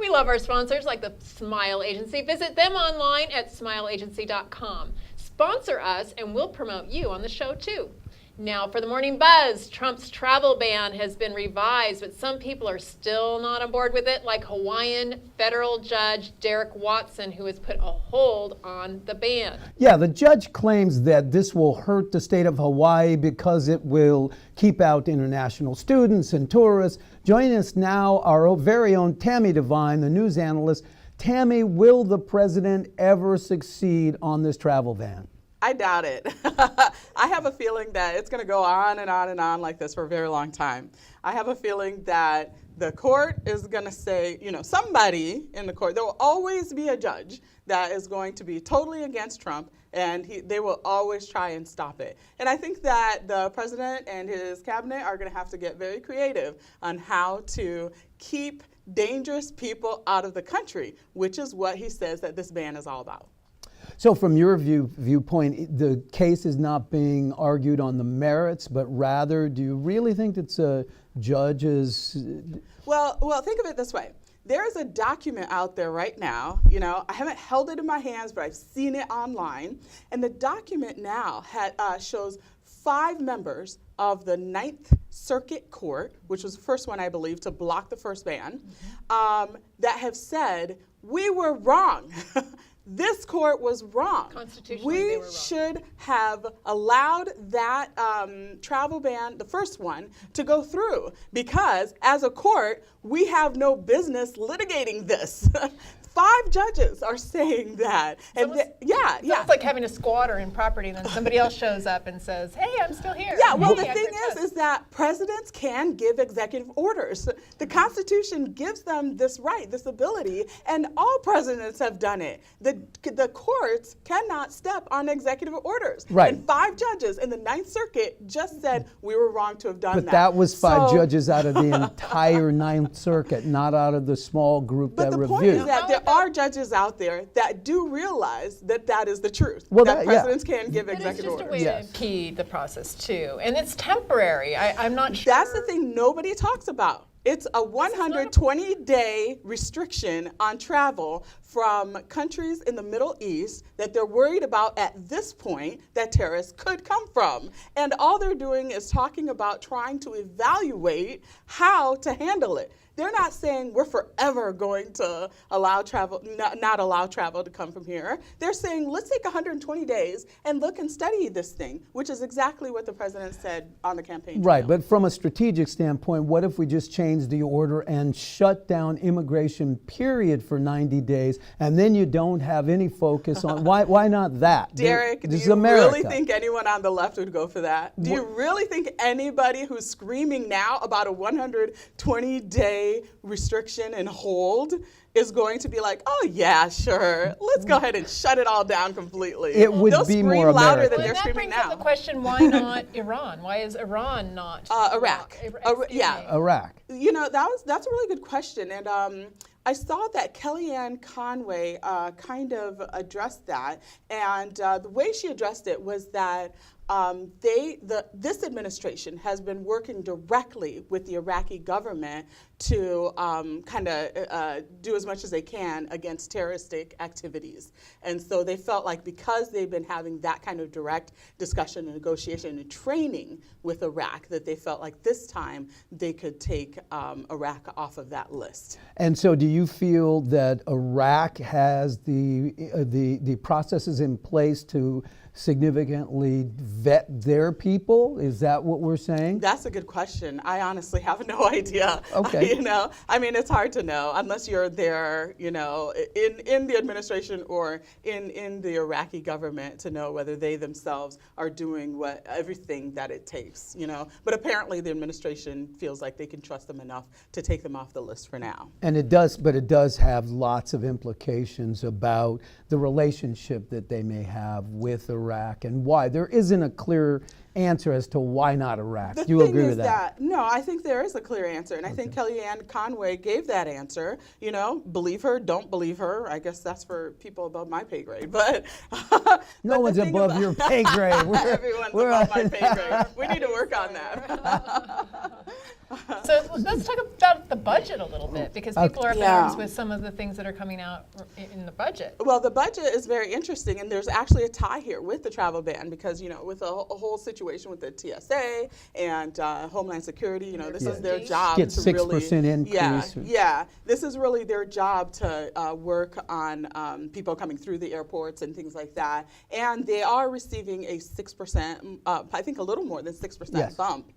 We love our sponsors like the Smile Agency. Visit them online at smileagency.com. Sponsor us and we'll promote you on the show too. Now for the Morning Buzz, Trump's travel ban has been revised, but some people are still not on board with it, like Hawaiian federal judge Derrick Watson, who has put a hold on the ban. Yeah, the judge claims that this will hurt the state of Hawaii because it will keep out international students and tourists. Joining us now, our very own Tami DeVine, the news analyst. Tami, will the president ever succeed on this travel ban? I doubt it. I have a feeling that it's going to go on and on and on like this for a very long time. I have a feeling that the court is going to say, somebody in the court, there will always be a judge that is going to be totally against Trump, and they will always try and stop it. And I think that the president and his cabinet are going to have to get very creative on how to keep dangerous people out of the country, which is what he says that this ban is all about. So from your viewpoint, the case is not being argued on the merits, but rather, do you really think it's a judge's? Well, think of it this way. There is a document out there right now, I haven't held it in my hands, but I've seen it online. And the document now shows 5 members of the Ninth Circuit Court, which was the first one, I believe, to block the first ban, that have said, we were wrong. This court was wrong. Constitutionally, they were wrong. We should have allowed that travel ban, the first one, to go through because as a court, we have no business litigating this. 5 judges are saying that. And It's like having a squatter in property and then somebody else shows up and says, hey, I'm still here. Yeah, well, the thing is that presidents can give executive orders. The Constitution gives them this right, this ability, and all presidents have done it. The courts cannot step on executive orders. Right. And 5 judges in the Ninth Circuit just said we were wrong to have done that. But that was 5 judges out of the entire Ninth Circuit, not out of the small group that reviewed. But the point is that there are judges out there that do realize that that is the truth. Well, that presidents can give executive orders. It's just a way to impede the process too, and it's temporary. I'm not sure. That's the thing nobody talks about. It's a 120-day restriction on travel from countries in the Middle East that they're worried about at this point that terrorists could come from. And all they're doing is talking about trying to evaluate how to handle it. They're not saying we're forever going to allow travel, not allow travel to come from here. They're saying let's take 120 days and look and study this thing, which is exactly what the president said on the campaign trail. Right, but from a strategic standpoint, what if we just change the order and shut down immigration, period, for 90 days, and then you don't have any focus on, why not that? Derrick, do you really think anyone on the left would go for that? Do you really think anybody who's screaming now about a 120-day restriction and hold is going to be like, oh yeah, sure, let's go ahead and shut it all down completely? It would They'll be scream more louder American. than they're screaming now. That brings up the question, why not Iran? Why is Iran not? Iraq. Iraq. That's a really good question. And I saw that Kellyanne Conway kind of addressed that. And the way she addressed it was that this administration has been working directly with the Iraqi government to do as much as they can against terroristic activities. And so they felt like because they've been having that kind of direct discussion and negotiation and training with Iraq, that they felt like this time they could take Iraq off of that list. And so do you feel that Iraq has the processes in place to significantly vet their people? Is that what we're saying? That's a good question. I honestly have no idea. Okay. It's hard to know unless you're there, in the administration or in the Iraqi government to know whether they themselves are doing everything that it takes, But apparently the administration feels like they can trust them enough to take them off the list for now. And it does have lots of implications about the relationship that they may have with Iraq and why. There isn't a clear answer as to why not Iraq. Do you agree with that? No, I think there is a clear answer, and I think Kellyanne Conway gave that answer. Believe her, don't believe her. I guess that's for people above my pay grade, but no one's above your pay grade. Everyone's above my pay grade. We need to work on that. So let's talk about the budget a little bit, because people are up in Yeah. arms with some of the things that are coming out in the budget. Well, the budget is very interesting, and there's actually a tie here with the travel ban because, with a whole situation with the TSA and Homeland Security, this is their job Get to 6% really, increase. Yeah, this is really their job to work on people coming through the airports and things like that. And they are receiving a 6%, I think a little more than 6% Yes. bump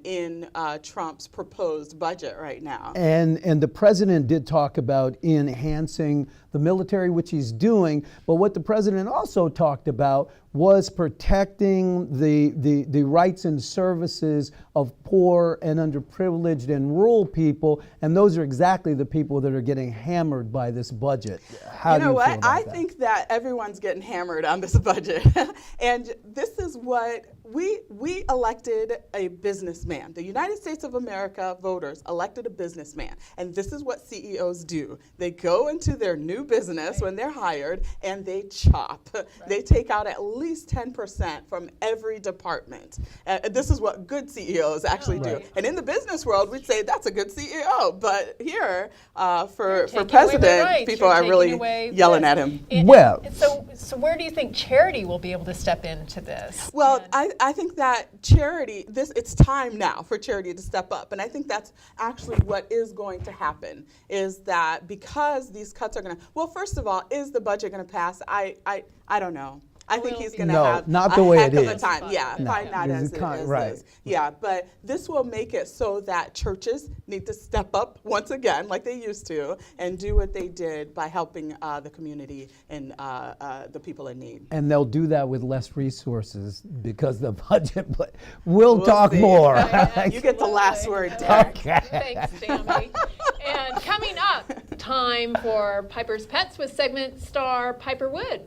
in Trump's proposed budget right now. And the president did talk about enhancing the military, which he's doing. But what the president also talked about was protecting the rights and services of poor and underprivileged and rural people. And those are exactly the people that are getting hammered by this budget. How do you feel about I that? think that everyone's getting hammered on this budget. And this is what we elected a businessman. The United States of America voters elected a businessman. And this is what CEOs do. They go into their new business when they're hired and they chop. They take out at least 10% from every department. This is what good CEOs actually do. And in the business world, we'd say that's a good CEO. But here, for Taking away the president, rights. people You're are taking really away yelling this. at him. Well- So where do you think charity will be able to step into this? Well, I think that charity, it's time now for charity to step up. And I think that's actually what is going to happen, is that because these cuts are going to, well, first of all, is the budget going to pass? I don't know. I think he's going to No, have not a the way heck it of a is. time. Yeah, No. probably not Because as it it can't- is. right. Yeah, but this will make it so that churches need to step up once again, like they used to, and do what they did by helping the community and the people in need. And they'll do that with less resources because the budget. But we'll talk see. more. You get the last word, Derrick. Okay. Thanks, Tami. And coming up, time for Piper's Pets with segment star Piper Wood.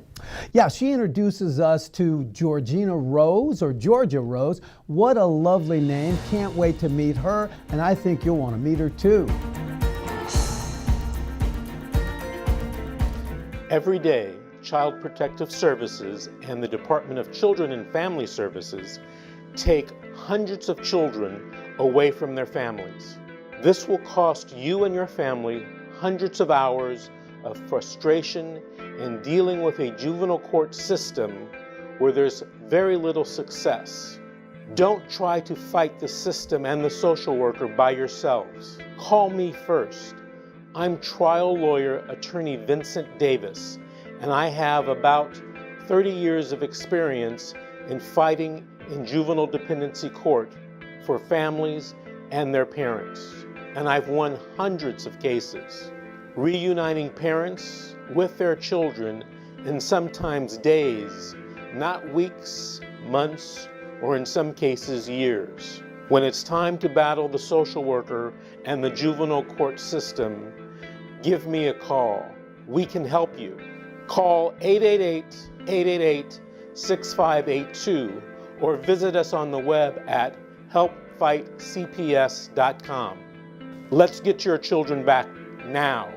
Yeah, she introduces us to Georgina Rose, or Georgia Rose. What a lovely name. Can't wait to meet her, and I think you'll want to meet her too. Every day, Child Protective Services and the Department of Children and Family Services take hundreds of children away from their families. This will cost you and your family hundreds of hours of frustration in dealing with a juvenile court system where there's very little success. Don't try to fight the system and the social worker by yourselves. Call me first. I'm trial lawyer attorney Vincent Davis, and I have about 30 years of experience in fighting in juvenile dependency court for families and their parents. And I've won hundreds of cases, reuniting parents with their children in sometimes days, not weeks, months, or in some cases years. When it's time to battle the social worker and the juvenile court system, give me a call. We can help you. Call 888-888-6582 or visit us on the web at helpfightcps.com. Let's get your children back now.